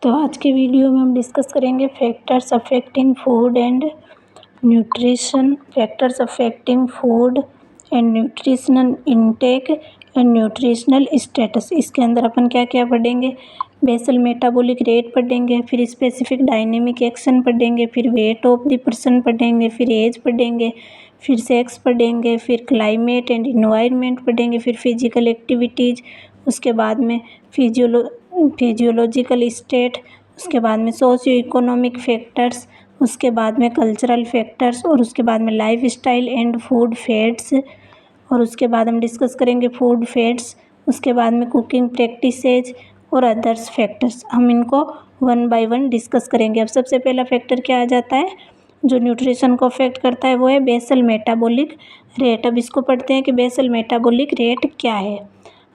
तो आज के वीडियो में हम डिस्कस करेंगे factors affecting food and nutrition, factors affecting food and nutritional intake and nutritional status. इसके अंदर अपन क्या क्या पढ़ेंगे, बेसल मेटाबॉलिक रेट पढ़ेंगे, फिर स्पेसिफिक डायनेमिक एक्शन पढ़ेंगे, फिर वेट ऑफ द पर्सन पढ़ेंगे, फिर एज पढ़ेंगे, फिर सेक्स पढ़ेंगे, फिर क्लाइमेट एंड इन्वायरमेंट पढ़ेंगे, फिर फिजिकल एक्टिविटीज़, उसके बाद में फिजियोलॉजिकल स्टेट, उसके बाद में सोशियो इकोनॉमिक फैक्टर्स, उसके बाद में कल्चरल फैक्टर्स और उसके बाद में life style and food fads, और उसके बाद हम डिस्कस करेंगे फूड फैट्स, उसके बाद में कुकिंग प्रैक्टिसेज और अदर्स फैक्टर्स। हम इनको वन बाय वन डिस्कस करेंगे। अब सबसे पहला फैक्टर क्या आ जाता है जो न्यूट्रिशन को अफेक्ट करता है, वो है बेसल मेटाबॉलिक रेट। अब इसको पढ़ते हैं कि बेसल मेटाबॉलिक रेट क्या है।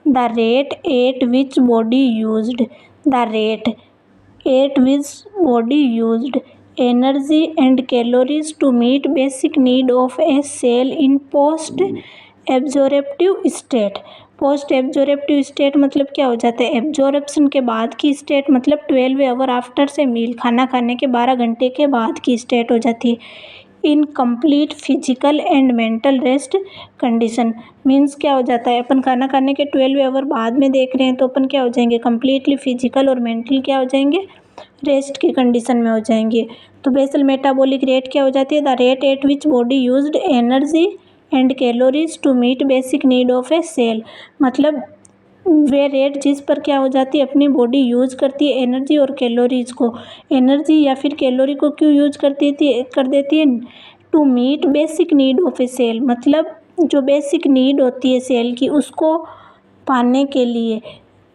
The rate at which body used energy and calories to meet basic need of a cell in post-absorptive state। Post absorptive state मतलब क्या हो जाता है, एब्जॉर्प्शन के बाद की स्टेट मतलब 12 आवर आफ्टर से मील, खाना खाने के 12 घंटे के बाद की स्टेट हो जाती है। In complete physical and mental rest condition means क्या हो जाता है, अपन खाना खाने के 12 आवर बाद में देख रहे हैं तो अपन क्या हो जाएंगे, कंप्लीटली फिजिकल और मेंटल क्या हो जाएंगे, रेस्ट की कंडीशन में हो जाएंगे। तो बेसल मेटाबॉलिक रेट क्या हो जाती है, the rate at which body used energy and calories to meet basic need of a cell. मतलब वे रेट जिस पर क्या हो जाती है, अपनी बॉडी यूज करती है एनर्जी और कैलोरीज को, एनर्जी या फिर कैलोरी को क्यों यूज कर देती है, to meet basic need of a cell, मतलब जो बेसिक नीड होती है सेल की उसको पाने के लिए,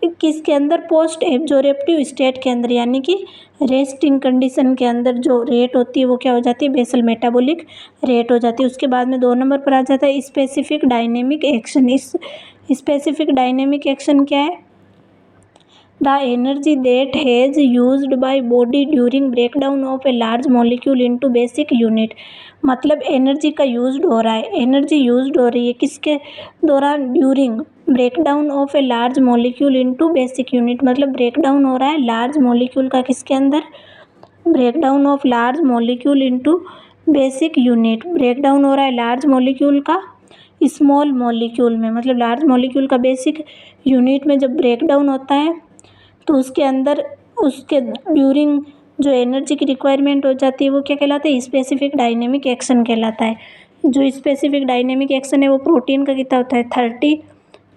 किसके अंदर, पोस्ट एब्जॉर्प्टिव स्टेट के अंदर, यानी कि रेस्टिंग कंडीशन के अंदर जो रेट होती है वो क्या हो जाती है, बेसल मेटाबॉलिक रेट हो जाती है। उसके बाद में 2 नंबर पर आ जाता है स्पेसिफिक डायनेमिक एक्शन। इस स्पेसिफिक डायनेमिक एक्शन क्या है, the energy that has used by body during breakdown of a large molecule into basic unit. मतलब एनर्जी का यूज्ड हो रहा है, एनर्जी यूज्ड हो रही है किसके दौरान, during breakdown of a large molecule into basic unit, मतलब ब्रेकडाउन हो रहा है लार्ज मॉलिक्यूल का किसके अंदर, breakdown of large molecule into basic unit, breakdown हो रहा है लार्ज मॉलिक्यूल का स्मॉल मॉलिक्यूल में, मतलब लार्ज मॉलिक्यूल का बेसिक यूनिट में जब ब्रेकडाउन होता है तो उसके अंदर उसके ड्यूरिंग जो एनर्जी की रिक्वायरमेंट हो जाती है वो क्या कहलाता है, स्पेसिफिक डायनेमिक एक्शन कहलाता है। जो स्पेसिफिक डायनेमिक एक्शन है वो प्रोटीन का कितना होता है, 30,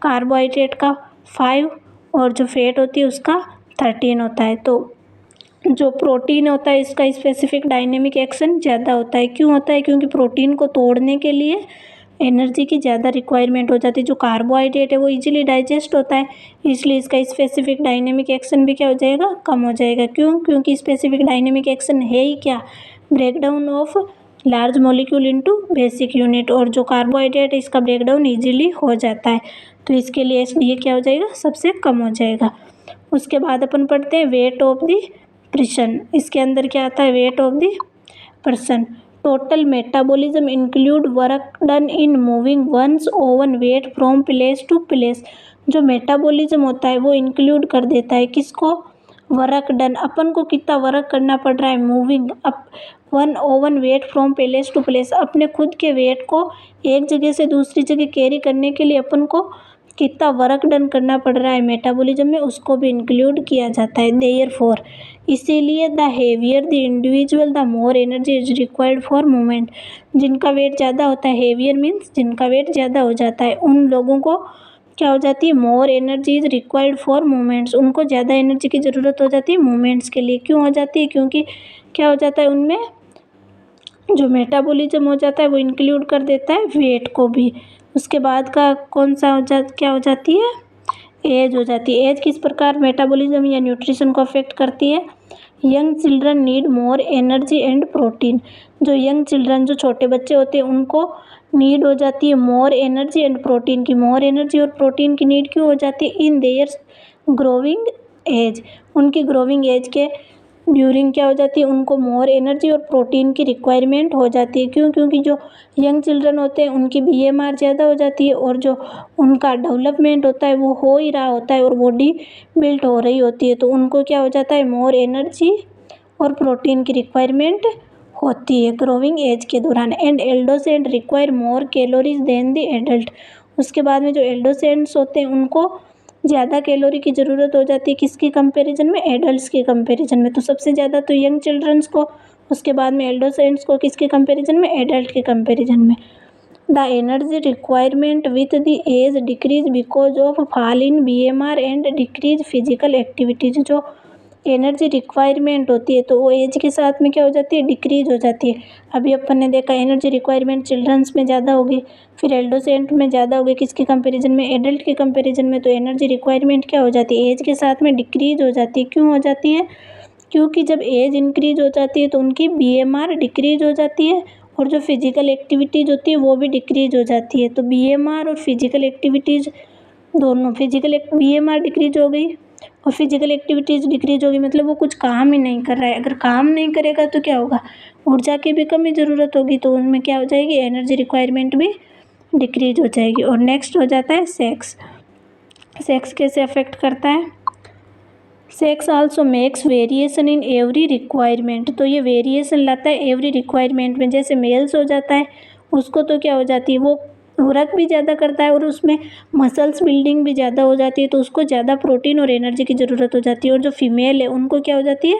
कार्बोहाइड्रेट का 5 और जो फैट होती है उसका 13 होता है। तो जो प्रोटीन होता है इसका स्पेसिफिक डायनेमिक एक्शन ज़्यादा होता है। क्यों होता है, क्योंकि प्रोटीन को तोड़ने के लिए एनर्जी की ज़्यादा रिक्वायरमेंट हो जाती है। जो कार्बोहाइड्रेट है वो इजीली डाइजेस्ट होता है, इसलिए इसका स्पेसिफिक डायनेमिक एक्शन भी क्या हो जाएगा, कम हो जाएगा। क्यों, क्योंकि स्पेसिफिक डायनेमिक एक्शन है ही क्या, breakdown of large molecule into basic unit, और जो कार्बोहाइड्रेट है इसका ब्रेकडाउन इजीली हो जाता है, तो इसके लिए ये क्या हो जाएगा, सबसे कम हो जाएगा। उसके बाद अपन पढ़ते हैं वेट ऑफ द पर्सन। इसके अंदर क्या आता है, weight of the person. Total metabolism include work done in moving one's own weight from place to place. जो मेटाबॉलिज्म होता है वो इंक्लूड कर देता है किसको, वर्क डन, अपन को कितना वर्क करना पड़ रहा है, moving up one own weight from place to place, अपने खुद के वेट को एक जगह से दूसरी जगह कैरी करने के लिए अपन को कितना वर्क डन करना पड़ रहा है मेटाबॉलिज्म में, उसको भी इंक्लूड किया जाता है। देयरफॉर, इसीलिए the heavier the individual the more energy is required for movement. जिनका वेट ज़्यादा होता है, हेवियर मीन्स जिनका वेट ज़्यादा हो जाता है, उन लोगों को क्या हो जाती है, more energy is required for movements, उनको ज़्यादा एनर्जी की ज़रूरत हो जाती है मूवमेंट्स के लिए। क्यों हो जाती है, क्योंकि क्या हो जाता है, उनमें जो मेटाबॉलिज्म हो जाता है वो इंक्लूड कर देता है वेट को भी। उसके बाद का कौन सा क्या हो जाती है, एज हो जाती है। एज किस प्रकार मेटाबॉलिज्म या न्यूट्रिशन को अफेक्ट करती है, young children need more energy and protein. जो यंग चिल्ड्रन, जो छोटे बच्चे होते हैं, उनको नीड हो जाती है मोर एनर्जी एंड प्रोटीन की। मोर एनर्जी और प्रोटीन की नीड क्यों हो जाती है, इन देयर ग्रोविंग एज, उनकी ग्रोविंग एज के ड्यूरिंग क्या हो जाती है, उनको मोर एनर्जी और प्रोटीन की रिक्वायरमेंट हो जाती है। क्यों? क्योंकि जो यंग चिल्ड्रन होते हैं उनकी BMR ज़्यादा हो जाती है और जो उनका डेवलपमेंट होता है वो हो ही रहा होता है और बॉडी बिल्ड हो रही होती है, तो उनको क्या हो जाता है, मोर एनर्जी और प्रोटीन की रिक्वायरमेंट होती है ग्रोइंग एज के दौरान। And adolescent require more calories than the adult. उसके बाद में जो एडोलेसेंट्स होते हैं उनको ज़्यादा कैलोरी की ज़रूरत हो जाती है, किसकी कंपैरिजन में, एडल्ट्स के कंपैरिजन में। तो सबसे ज़्यादा तो यंग चिल्ड्रंस को, उसके बाद में एडोलेसेंट्स को, किसके कंपैरिजन में, एडल्ट के कंपैरिजन में। The energy requirement with the age decrease because of fall in BMR and decrease physical activities. जो एनर्जी रिक्वायरमेंट होती है तो वो एज के साथ में क्या हो जाती है, डिक्रीज हो जाती है। अभी अपन ने देखा एनर्जी रिक्वायरमेंट चिल्ड्रंस में ज़्यादा होगी, फिर एडोलेसेंट में ज़्यादा होगी, किसके कंपैरिजन में, एडल्ट के कंपैरिजन में। तो एनर्जी रिक्वायरमेंट क्या हो जाती है, एज के साथ में डिक्रीज हो जाती है। क्यों हो जाती है? क्योंकि जब एज इंक्रीज हो जाती है तो उनकी BMR डिक्रीज हो जाती है और जो फिजिकल एक्टिविटीज़ होती है वो भी डिक्रीज हो जाती है। तो BMR और फिजिकल एक्टिविटीज़ दोनों, BMR डिक्रीज हो गई और फिजिकल एक्टिविटीज़ डिक्रीज होगी, मतलब वो कुछ काम ही नहीं कर रहा है। अगर काम नहीं करेगा तो क्या होगा, ऊर्जा की भी कमी ज़रूरत होगी, तो उनमें क्या हो जाएगी, एनर्जी रिक्वायरमेंट भी डिक्रीज हो जाएगी। और नेक्स्ट हो जाता है सेक्स। सेक्स कैसे अफेक्ट करता है? Sex also makes variation in every requirement. तो ये वेरिएशन लाता है एवरी रिक्वायरमेंट में। जैसे मेल्स हो जाता है उसको तो क्या हो जाती है, वो वर्क भी ज़्यादा करता है और उसमें मसल्स बिल्डिंग भी ज़्यादा हो जाती है, तो उसको ज़्यादा प्रोटीन और एनर्जी की ज़रूरत हो जाती है। और जो फीमेल है उनको क्या हो जाती है,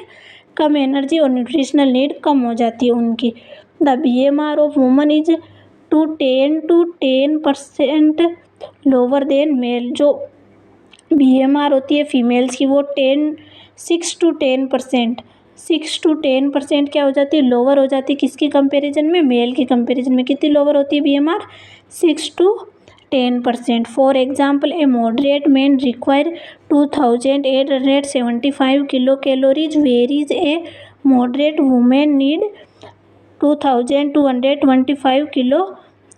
कम एनर्जी और न्यूट्रिशनल नीड कम हो जाती है उनकी। The BMR of woman is 10 to 10% lower than male. जो BMR होती है फीमेल्स की वो 6 to 10% क्या हो जाती है, लोअर हो जाती है, किसकी कंपैरिजन में, मेल की कंपैरिजन में। कितनी लोअर होती है BMR, 6 to 10%। For example A moderate man require 2875 kilo calories varies A moderate women need 2225 kilo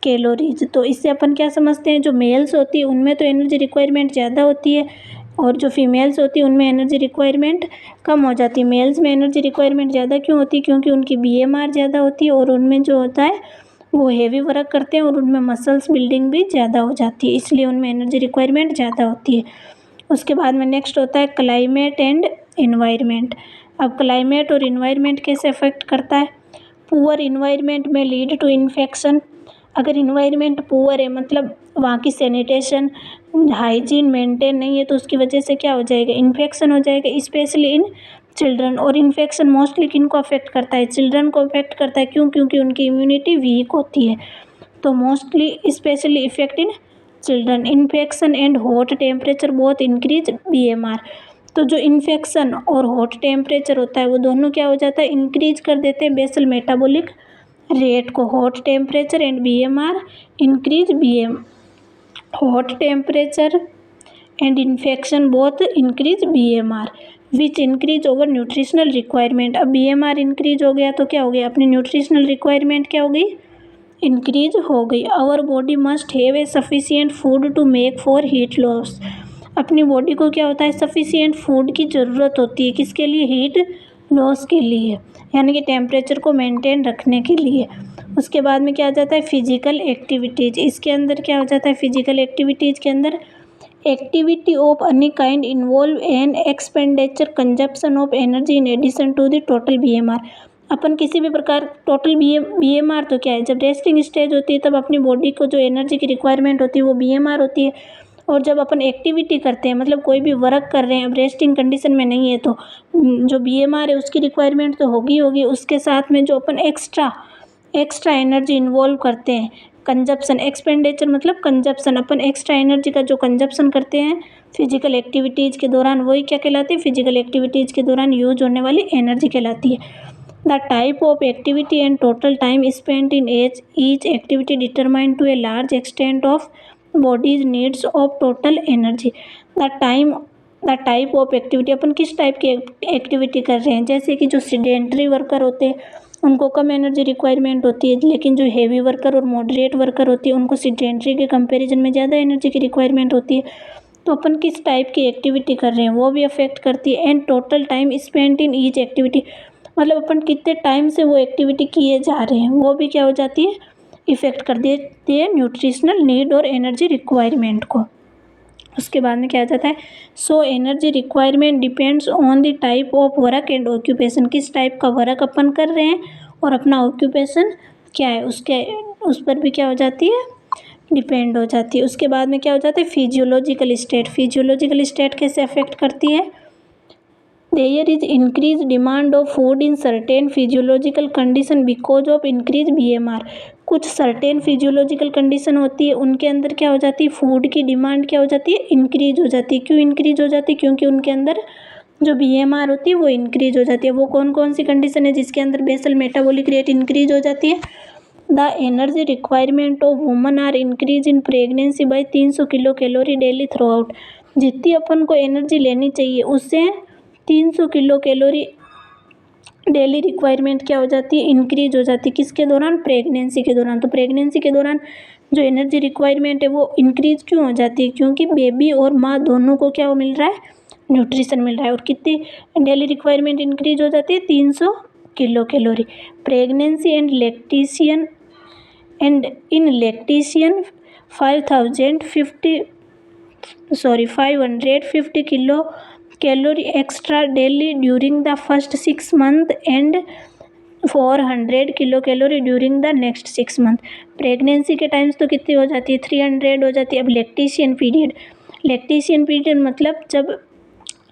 calories. तो इससे अपन क्या समझते हैं, जो मेल्स होती है उनमें तो एनर्जी रिक्वायरमेंट ज़्यादा होती है और जो फीमेल्स होती है उनमें एनर्जी रिक्वायरमेंट कम हो जाती है। मेल्स में एनर्जी रिक्वायरमेंट ज़्यादा क्यों होती है, क्योंकि उनकी BMR ज़्यादा होती है और उनमें जो होता है वो हेवी वर्क करते हैं और उनमें मसल्स बिल्डिंग भी ज़्यादा हो जाती है, इसलिए उनमें एनर्जी रिक्वायरमेंट ज़्यादा होती है। उसके बाद में नेक्स्ट होता है क्लाइमेट एंड इन्वायरमेंट। अब क्लाइमेट और इन्वायरमेंट कैसे अफेक्ट करता है? पुअर इन्वायरमेंट में लीड टू इन्फेक्शन। अगर इन्वायरमेंट पुअर है, मतलब वहाँ की सैनिटेशन हाइजीन मेंटेन नहीं है, तो उसकी वजह से क्या हो जाएगा, इन्फेक्शन हो जाएगा, स्पेशली इन चिल्ड्रन। और इन्फेक्शन मोस्टली किन को अफेक्ट करता है, चिल्ड्रन को अफेक्ट करता है। क्यों? क्योंकि उनकी इम्यूनिटी वीक होती है, तो mostly specially effect in children. Infection and hot temperature both increase BMR। तो जो इन्फेक्शन और हॉट टेम्परेचर होता है वो दोनों क्या हो जाता है, इंक्रीज कर देते हैं बेसल मेटाबॉलिक रेट को। Hot temperature and BMR increase hot temperature and infection both increase BMR which increase over nutritional requirement. अब BMR इंक्रीज हो गया तो क्या हो गया, अपनी न्यूट्रिशनल रिक्वायरमेंट क्या हो गई, इंक्रीज हो गई। Our body must have a sufficient food to make for heat loss. अपनी बॉडी को क्या होता है, सफिशिएंट फूड की ज़रूरत होती है, किसके लिए, हीट लॉस के लिए, यानी कि टेम्परेचर को मेंटेन रखने के लिए। उसके बाद में क्या आ जाता है, फिजिकल एक्टिविटीज़। इसके अंदर क्या हो जाता है, फिजिकल एक्टिविटीज़ के अंदर activity of any kind involve an expenditure consumption of energy in addition to the total BMR। अपन किसी भी प्रकार टोटल BMR तो क्या है, जब रेस्टिंग स्टेज होती है तब अपनी बॉडी को जो एनर्जी की रिक्वायरमेंट होती है वो BMR होती है। और जब अपन एक्टिविटी करते हैं, मतलब कोई भी वर्क कर रहे हैं, अब रेस्टिंग कंडीशन में नहीं है, तो जो BMR है उसकी रिक्वायरमेंट तो होगी। उसके साथ में जो अपन एक्स्ट्रा एनर्जी इन्वॉल्व करते हैं, कंजप्शन, एक्सपेंडिचर मतलब कंजप्शन, अपन एक्स्ट्रा एनर्जी का जो कंजप्शन करते हैं फिजिकल एक्टिविटीज़ के दौरान, वही क्या कहलाती है, फिजिकल एक्टिविटीज़ के दौरान यूज होने वाली एनर्जी कहलाती है। The type of activity and total time spent in each activity determine to a large extent of body's needs of total energy. The type of activity, अपन किस टाइप की activity कर रहे हैं, जैसे कि जो सीडेंटरी वर्कर होते हैं उनको कम एनर्जी रिक्वायरमेंट होती है, लेकिन जो हेवी वर्कर और मॉडरेट वर्कर होती है उनको सीडेंटरी के कंपैरिजन में ज़्यादा एनर्जी की रिक्वायरमेंट होती है। तो अपन किस टाइप की एक्टिविटी कर रहे हैं वो भी अफेक्ट करती है। And total time spent in each activity, मतलब अपन कितने टाइम से वो एक्टिविटी किए जा रहे हैं वो भी क्या हो जाती है, इफेक्ट कर देती है न्यूट्रिशनल नीड और एनर्जी रिक्वायरमेंट को। उसके बाद में क्या आ जाता है, so energy requirement depends on the type of work and occupation, किस टाइप का वर्क अपन कर रहे हैं और अपना ऑक्यूपेशन क्या है उसके उस पर भी क्या हो जाती है, डिपेंड हो जाती है। उसके बाद में क्या हो जाता है, फिजियोलॉजिकल स्टेट। फिजियोलॉजिकल स्टेट कैसे अफेक्ट करती है, there is increase demand of food in certain physiological condition because of increase BMR। कुछ सर्टेन फिजियोलॉजिकल कंडीशन होती है उनके अंदर क्या हो जाती है, फूड की डिमांड क्या हो जाती है, इंक्रीज हो जाती है। क्यों इंक्रीज हो जाती है, क्योंकि उनके अंदर जो BMR होती है वो इंक्रीज हो जाती है। वो कौन कौन सी कंडीशन है जिसके अंदर बेसल मेटाबॉलिक रेट इंक्रीज हो जाती है, the energy requirement of woman are increase in pregnancy by 300 kilo calorie daily throughout. जितनी अपन को एनर्जी लेनी चाहिए उससे 300 किलो कैलोरी डेली रिक्वायरमेंट क्या हो जाती है, इंक्रीज हो जाती है। किसके दौरान, प्रेगनेंसी के दौरान। तो प्रेगनेंसी के दौरान जो एनर्जी रिक्वायरमेंट है वो इंक्रीज क्यों हो जाती है, क्योंकि बेबी और माँ दोनों को क्या मिल रहा है, न्यूट्रिशन मिल रहा है। और कितनी डेली रिक्वायरमेंट इंक्रीज हो जाती है, 300 kilo calorie. Pregnancy and lactation and in lactation 550 kilo calorie extra daily during the first 6 month and 400 kilo calorie during the next 6 month. Pregnancy के टाइम्स तो कितनी हो जाती है, 300 हो जाती है। अब लैक्टेशन पीरियड मतलब जब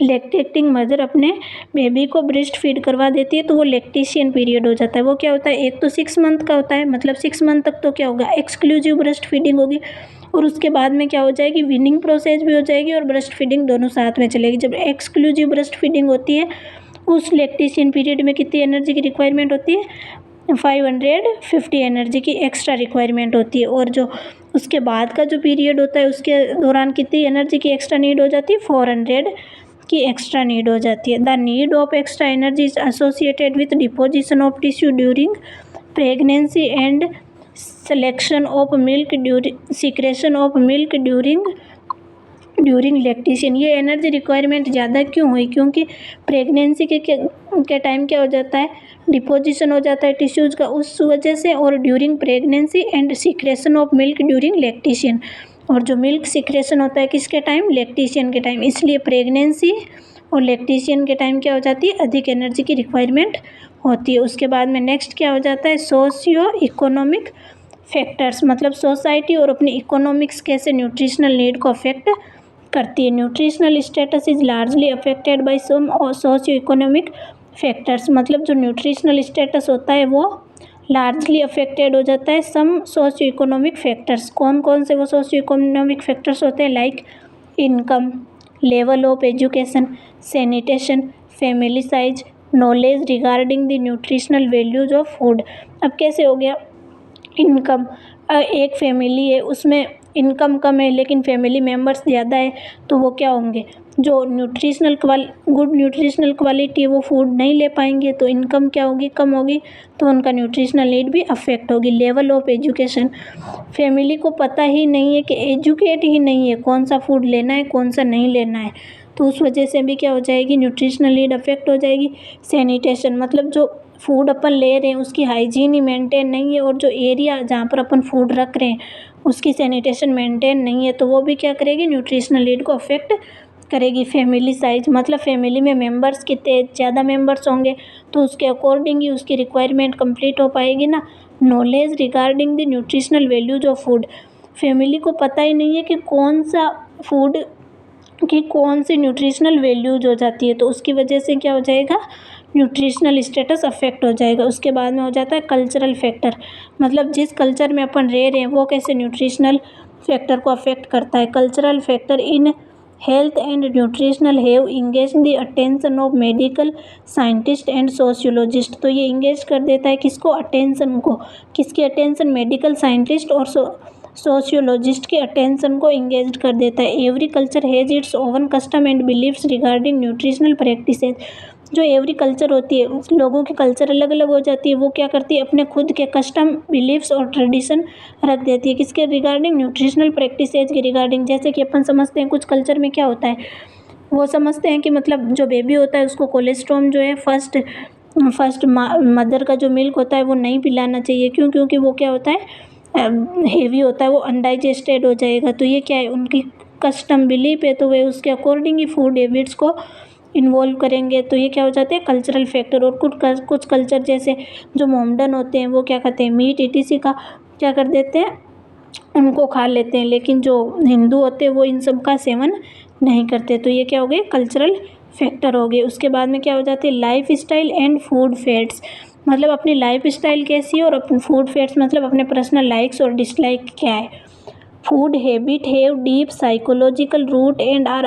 लैक्टेटिंग मदर अपने बेबी को ब्रेस्ट फीड करवा देती है तो वो लैक्टेशन पीरियड हो जाता है। वो क्या होता है, एक तो 6 मंथ का होता है, मतलब 6 मंथ तक तो क्या होगा, एक्सक्लूसिव ब्रेस्ट फीडिंग होगी। और उसके बाद में क्या हो जाएगी, वीनिंग प्रोसेस भी हो जाएगी और ब्रेस्ट फीडिंग दोनों साथ में चलेगी। जब एक्सक्लूसिव ब्रेस्ट फीडिंग होती है उस लैक्टेशन पीरियड में कितनी एनर्जी की रिक्वायरमेंट होती है, 550 एनर्जी की एक्स्ट्रा रिक्वायरमेंट होती है। और जो उसके बाद का जो पीरियड होता है उसके दौरान कितनी एनर्जी की एक्स्ट्रा नीड हो जाती है, 400 की एक्स्ट्रा नीड हो जाती है। The need of extra energy is associated with deposition of tissue during pregnancy and selection of milk secretion of milk during lactation. ये एनर्जी रिक्वायरमेंट ज़्यादा क्यों हुई, क्योंकि प्रेगनेंसी के टाइम क्या हो जाता है, डिपोजिशन हो जाता है टिश्यूज़ का उस वजह से, और during pregnancy and secretion of milk during lactation. और जो मिल्क सिक्रेशन होता है किसके टाइम, लैक्टेशन के टाइम। इसलिए प्रेगनेंसी और लैक्टेशन के टाइम क्या हो जाती है, अधिक एनर्जी की रिक्वायरमेंट होती है। उसके बाद में नेक्स्ट क्या हो जाता है, सोशियो इकोनॉमिक फैक्टर्स, मतलब सोसाइटी और अपनी इकोनॉमिक्स कैसे न्यूट्रिशनल नीड को अफेक्ट करती है। Nutritional status is largely affected by some socio economic factors, मतलब जो न्यूट्रिशनल स्टेटस होता है वो लार्जली अफेक्टेड हो जाता है सम सोशियो इकोनॉमिक फैक्टर्स। कौन कौन से वो सोशियो इकोनॉमिक फैक्टर्स होते हैं, like income, level of education, sanitation, family size, knowledge regarding the nutritional values of food. अब कैसे हो गया, इनकम, एक फैमिली है उसमें इनकम कम है लेकिन फैमिली मेम्बर्स ज़्यादा है तो वो क्या होंगे, जो गुड न्यूट्रिशनल क्वालिटी है वो फूड नहीं ले पाएंगे, तो इनकम क्या होगी, कम होगी, तो उनका न्यूट्रिशनल नीड भी अफेक्ट होगी। लेवल ऑफ एजुकेशन, फैमिली को पता ही नहीं है कि एजुकेट ही नहीं है कौन सा फूड लेना है कौन सा नहीं लेना है, तो उस वजह से भी क्या हो जाएगी, न्यूट्रिशनल नीड अफेक्ट हो जाएगी। सैनिटेशन, मतलब जो फूड अपन ले रहे हैं उसकी हाइजीन ही मेंटेन नहीं है, और जो एरिया जहाँ पर अपन फूड रख रहे हैं उसकी सैनिटेशन मेंटेन नहीं है, तो वो भी क्या करेगी, न्यूट्रिशनल नीड को अफेक्ट करेगी। फैमिली साइज, मतलब फैमिली में मेंबर्स कितने ज़्यादा मेंबर्स होंगे तो उसके अकॉर्डिंग ही उसकी रिक्वायरमेंट कंप्लीट हो पाएगी ना। Knowledge regarding the nutritional values of food, family को पता ही नहीं है कि कौन सा फूड की कौन सी न्यूट्रिशनल वैल्यूज हो जाती है, तो उसकी वजह से क्या हो जाएगा, न्यूट्रिशनल स्टेटस अफेक्ट हो जाएगा। उसके बाद में हो जाता है कल्चरल फैक्टर, मतलब जिस कल्चर में अपन रह रहे हैं वो कैसे न्यूट्रिशनल फैक्टर को अफेक्ट करता है। Cultural factor in health and nutritional have engage the attention of medical scientist and sociologist, तो ये इंगेज कर देता है किसको, अटेंशन को, किसकी अटेंशन, मेडिकल साइंटिस्ट और सोशियोलॉजिस्ट के अटेंशन को इंगेज कर देता है। Every culture has its own custom and believes regarding nutritional practices, जो एवरी कल्चर होती है, उस लोगों की कल्चर अलग अलग हो जाती है, वो क्या करती है अपने खुद के कस्टम, बिलीव्स और ट्रेडिशन रख देती है। किसके रिगार्डिंग? न्यूट्रिशनल प्रैक्टिसेज के रिगार्डिंग। जैसे कि अपन समझते हैं कुछ कल्चर में क्या होता है, वो समझते हैं कि मतलब जो बेबी होता है उसको कोलेस्ट्रॉल जो है फर्स्ट मदर का जो मिल्क होता है वो नहीं पिलाना चाहिए। क्यों? क्योंकि वो क्या होता है, हेवी होता है, वो अनडाइजेस्टेड हो जाएगा। तो ये क्या है, उनकी कस्टम बिलीफ है, तो वे उसके अकॉर्डिंग ही फूड हैबिट्स को इन्वॉल्व करेंगे। तो ये क्या हो जाते हैं, कल्चरल फैक्टर। और कुछ कल्चर जैसे जो मोमडन होते हैं वो क्या करते हैं, मीट ईटीसी का क्या कर देते हैं, उनको खा लेते हैं। लेकिन जो हिंदू होते हैं वो इन सब का सेवन नहीं करते। तो ये क्या हो गए, कल्चरल फैक्टर हो गए। उसके बाद में क्या हो जाती है, life style and food fads. मतलब अपनी लाइफ स्टाइल कैसी है और अपने फूड फेट्स मतलब अपने पर्सनल लाइक्स और डिसलाइक क्या है। Food habit have deep psychological root and are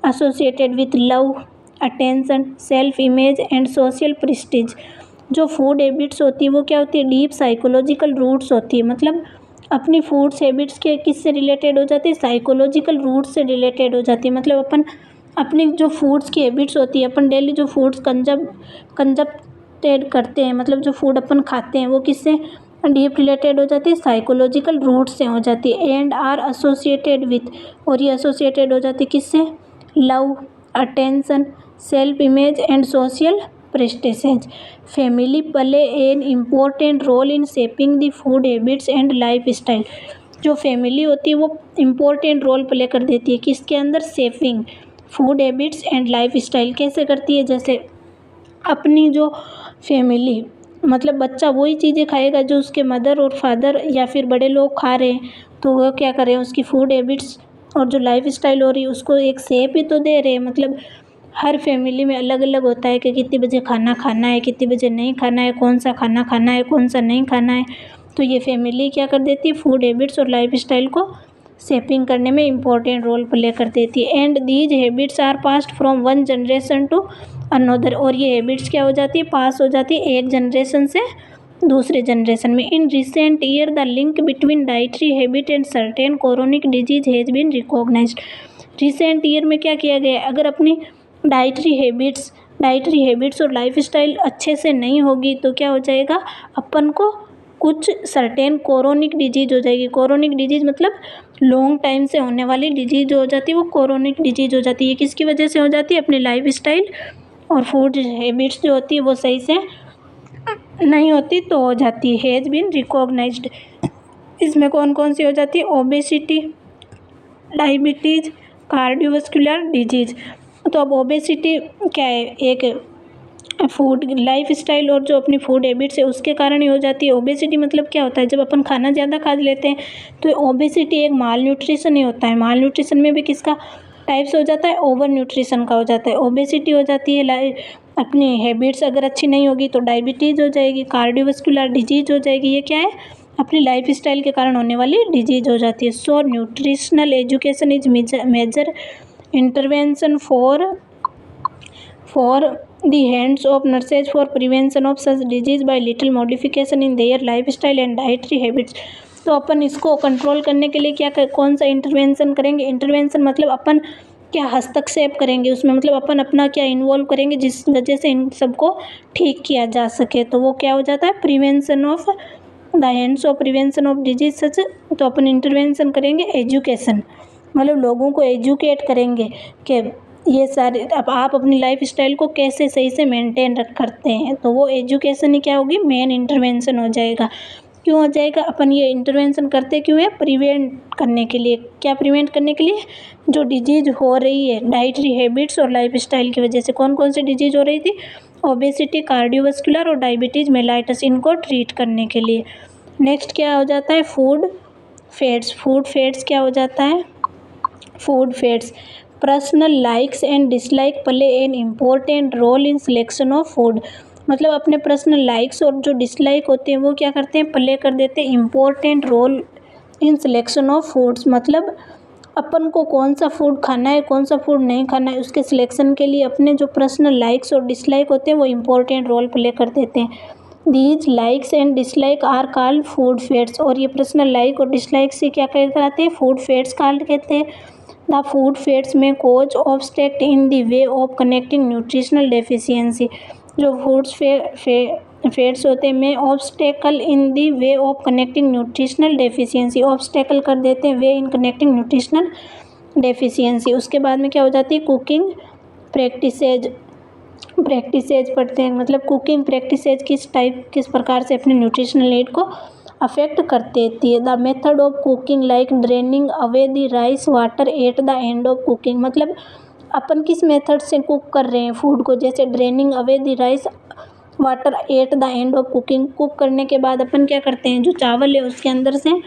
associated with love, attention, self image and social prestige. जो फूड हैबिट्स होती है वो क्या होती है, डीप साइकोलॉजिकल रूट्स होती है। मतलब अपनी फूड्स हैबिट्स के किससे रिलेटेड हो जाती है, साइकोलॉजिकल रूट से रिलेटेड हो जाती है। मतलब अपन अपनी जो फूड्स की हैबिट्स होती है, अपन डेली जो फूड्स कंजप्टेड करते हैं, मतलब जो फूड अपन खाते हैं वो किससे डीप रिलेटेड हो जाती है, साइकोलॉजिकल रूट से हो जाती है। एंड आर एसोसिएटेड विथ, और ये एसोसिएटेड हो जाती है किससे, love, attention, self image and social prestige. Family play an important role in shaping the food habits and life style. जो फैमिली होती है वो इम्पोर्टेंट रोल प्ले कर देती है किसके अंदर, shaping food habits and life style. कैसे करती है, जैसे अपनी जो फैमिली, मतलब बच्चा वही चीज़ें खाएगा जो उसके मदर और फादर या फिर बड़े लोग खा रहे हैं। तो वो क्या कर रहे हैं, उसकी फूड हैबिट्स और जो लाइफ स्टाइल हो रही है उसको एक शेप ही तो दे रहे हैं। मतलब हर फैमिली में अलग अलग होता है कि कितने बजे खाना खाना है, कितने बजे नहीं खाना है, कौन सा खाना खाना है, कौन सा नहीं खाना है। तो ये फैमिली क्या कर देती है, फूड हैबिट्स और लाइफ स्टाइल को शेपिंग करने में इम्पोर्टेंट रोल प्ले कर देती है। And these habits are passed from one generation to another. और ये हैबिट्स क्या हो जाती है, पास हो जाती है एक जनरेशन से दूसरे जनरेशन में। In recent year the link between dietary habit and certain chronic disease has been recognised. Recent year में क्या किया गया है, अगर अपनी डाइटरी हैबिट्स और लाइफ स्टाइल अच्छे से नहीं होगी तो क्या हो जाएगा, अपन को कुछ सर्टेन क्रोनिक डिजीज हो जाएगी। क्रोनिक डिजीज मतलब लॉन्ग टाइम से होने वाली डिजीज जो हो जाती है वो क्रोनिक डिजीज हो जाती है। किसकी वजह से हो जाती है, अपनी लाइफ स्टाइल और फूड हैबिट्स जो होती है वो सही से नहीं होती तो हो जाती है। हैज़ बीन रिकॉग्नाइज्ड, इसमें कौन कौन सी हो जाती है, ओबेसिटी, डायबिटीज़, कार्डियोवास्कुलर डिजीज। तो अब ओबेसिटी क्या है, एक फूड लाइफ स्टाइल और जो अपनी फूड हैबिट्स है उसके कारण ही हो जाती है। ओबेसिटी मतलब क्या होता है, जब अपन खाना ज़्यादा खा लेते हैं तो ओबेसिटी एक माल न्यूट्रिशन ही होता है। माल न्यूट्रिशन में भी किसका टाइप्स हो जाता है, ओवर न्यूट्रिशन का हो जाता है। ओबेसिटी हो जाती है, अपनी हैबिट्स अगर अच्छी नहीं होगी तो डायबिटीज़ हो जाएगी, कार्डियोवास्कुलर डिजीज हो जाएगी। ये क्या है, अपनी लाइफ स्टाइल के कारण होने वाली डिजीज हो जाती है। So nutritional education is major intervention for the hands of nurses for prevention of such disease by little modification in their lifestyle and dietary habits। तो अपन इसको कंट्रोल करने के लिए क्या कौन सा इंटरवेंशन करेंगे, इंटरवेंशन मतलब अपन क्या हस्तक्षेप करेंगे उसमें, मतलब अपन अपना क्या इन्वॉल्व करेंगे जिस वजह से इन सबको ठीक किया जा सके। तो वो क्या हो जाता है, prevention of the hands of prevention of disease such. तो अपन इंटरवेंशन करेंगे एजुकेशन, मतलब लोगों को एजुकेट करेंगे कि ये सारे अब आप अपनी लाइफ स्टाइल को कैसे सही से मेंटेन करते हैं। तो वो एजुकेशन ही क्या होगी, मेन इंटरवेंशन हो जाएगा। क्यों हो जाएगा, अपन ये इंटरवेंशन करते क्यों है, प्रिवेंट करने के लिए। क्या प्रिवेंट करने के लिए, जो डिजीज हो रही है डाइटरी हैबिट्स और लाइफ स्टाइल की वजह से। कौन कौन सी डिजीज हो रही थी, ओबेसिटी, कार्डियोवास्कुलर और डायबिटीज़ मेलाइटस, इनको ट्रीट करने के लिए। नेक्स्ट क्या हो जाता है, फूड फैट्स। फूड फैट्स क्या हो जाता है, food fads personal likes and dislike play an important role in selection of food. मतलब अपने पर्सनल लाइक्स और जो डिसलाइक होते हैं वो क्या करते हैं, प्ले कर देते हैं important role in selection of foods. मतलब अपन को कौन सा फूड खाना है, कौन सा फूड नहीं खाना है, उसके सिलेक्शन के लिए अपने जो पर्सनल लाइक्स और डिसलाइक होते हैं वो इम्पोर्टेंट रोल प्ले कर देते हैं। These likes and dislike are called food fads. और ये पर्सनल लाइक और डिसलाइक से क्या कहलाते हैं, फूड फैट्स कॉल्ड कहते हैं। द फूड फैट्स में cause obstacle in the way of connecting nutritional deficiency. जो फूड्स फैट्स होते हैं में obstacle in the way of connecting nutritional deficiency, obstacle कर देते हैं way in connecting nutritional deficiency. उसके बाद में क्या हो जाती है, कुकिंग प्रैक्टिसेज पढ़ते हैं, मतलब कुकिंग प्रैक्टिसेज किस प्रकार से अपने न्यूट्रिशनल नीड को अफेक्ट करती है। The method of cooking like draining away the rice water at the end of cooking, मतलब अपन किस मेथड से कुक कर रहे हैं फूड को, जैसे draining away the rice water at the end of cooking, cook करने के बाद अपन क्या करते हैं, जो चावल है उसके अंदर से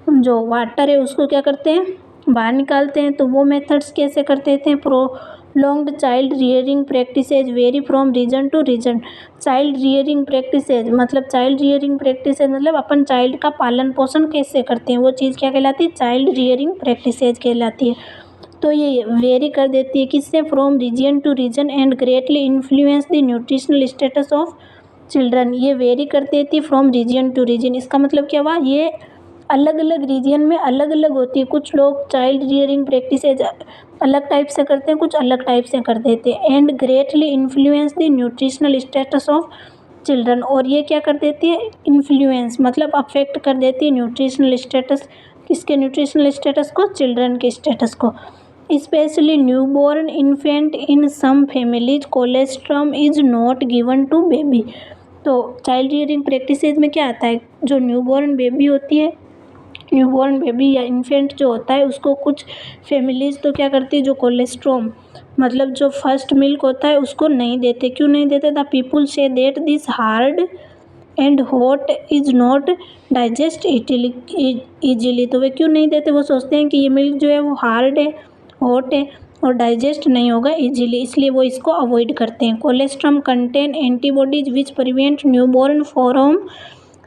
जो वाटर है उसको क्या करते हैं, बाहर निकालते हैं। तो वो मेथड्स कैसे करते थे, prolonged child rearing practices vary from region to region. Child rearing practices मतलब अपन चाइल्ड का पालन पोषण कैसे करते हैं, वो चीज़ क्या कहलाती है, चाइल्ड रियरिंग प्रैक्टिसेज कहलाती है। तो ये वेरी कर देती है किससे, from region to region and greatly influence the nutritional status of children. ये वेरी कर देती है फ्रॉम रीजन टू रीजन, इसका मतलब क्या हुआ, ये अलग अलग रीजन में अलग अलग होती है। कुछ लोग चाइल्ड रियरिंग प्रैक्टिसेज अलग टाइप से करते हैं, कुछ अलग टाइप से कर देते हैं। And greatly influence the nutritional status of children, और ये क्या कर देती है, इन्फ्लुएंस मतलब अफेक्ट कर देती है न्यूट्रिशनल स्टेटस, किसके न्यूट्रिशनल स्टेटस को, चिल्ड्रन के स्टेटस को। Specially newborn infant in some families colostrum is not given to baby. तो चाइल्ड रियरिंग प्रैक्टिसेज में क्या आता है, जो न्यूबॉर्न बेबी होती है, न्यूबॉर्न बेबी या इन्फेंट जो होता है उसको कुछ फैमिलीज तो क्या करती है, जो कोलेस्ट्रॉम मतलब जो फर्स्ट मिल्क होता है उसको नहीं देते। क्यों नहीं देते, the people say that this hard and hot is not digest easily. तो वे क्यों नहीं देते, वो सोचते हैं कि ये मिल्क जो है वो हार्ड है, हॉट है और डाइजेस्ट नहीं होगा इजीली, इसलिए वो इसको अवॉइड करते हैं। Colostrum contain antibodies which prevent newborn from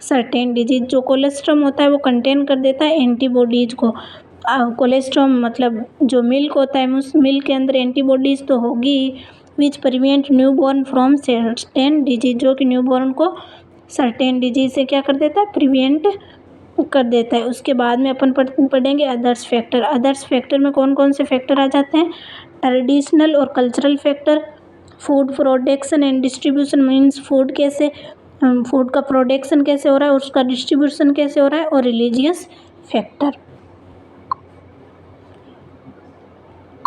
certain disease. जो कोलेस्ट्रॉम होता है वो कंटेन कर देता है एंटीबॉडीज़ को। कोलेस्ट्रॉम मतलब जो मिल्क होता है उस मिल्क के अंदर एंटीबॉडीज़ तो होगी, which prevent newborn from certain disease, जो कि न्यूबॉर्न को सर्टेन डिजीज से क्या कर देता है, प्रिवेंट कर देता है। उसके बाद में अपन पढ़ेंगे अदर्स फैक्टर। अदर्स फैक्टर में कौन कौन से फैक्टर आ जाते हैं, ट्रेडिशनल और cultural factor, food production and distribution means food कैसे, फूड का प्रोडक्शन कैसे हो रहा है और उसका डिस्ट्रीब्यूशन कैसे हो रहा है, और रिलीजियस फैक्टर।